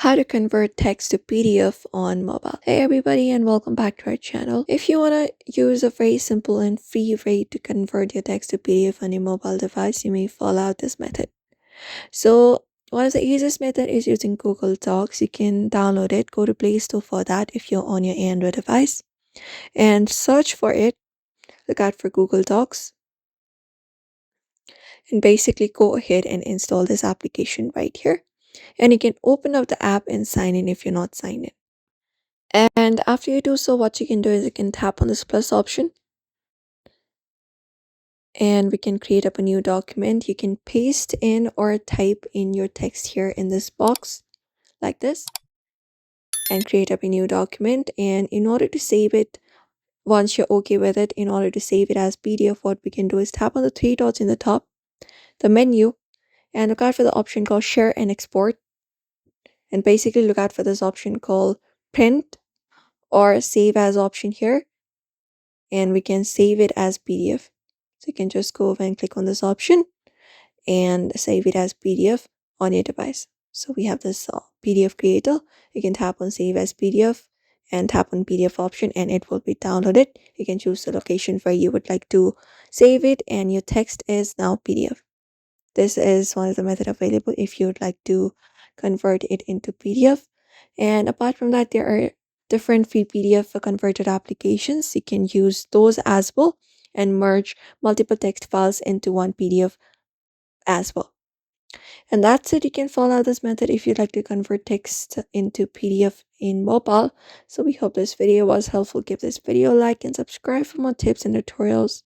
How to convert text to PDF on mobile. Hey everybody and welcome back to our channel. If you want to use a very simple and free way to convert your text to PDF on your mobile device, you may follow out this method. So one of the easiest method is using Google Docs. You can download it, go to Play Store for that if you're on your Android device and search for it. Look out for Google Docs and basically go ahead and install this application right here. And you can open up the app and sign in if you're not signed in. And after you do so, what you can do is you can tap on this plus option and we can create up a new document. You can paste in or type in your text here in this box like this and create up a new document. And in order to save it, once you're okay with it, in order to save it as PDF, what we can do is tap on the three dots in the top, the menu, and look out for the option called share and export. And basically look out for this option called print or save as option here, and we can save it as PDF. So you can just go over and click on this option and save it as PDF on your device. So we have this PDF creator. You can tap on save as PDF and tap on PDF option and it will be downloaded. You can choose the location where you would like to save it and your text is now PDF. This is one of the method available if you would like to convert it into PDF. And apart from that, there are different free PDF converted applications. You can use those as well and merge multiple text files into one PDF as well. And that's it. You can follow this method if you'd like to convert text into PDF in mobile. So we hope this video was helpful. Give this video a like and subscribe for more tips and tutorials.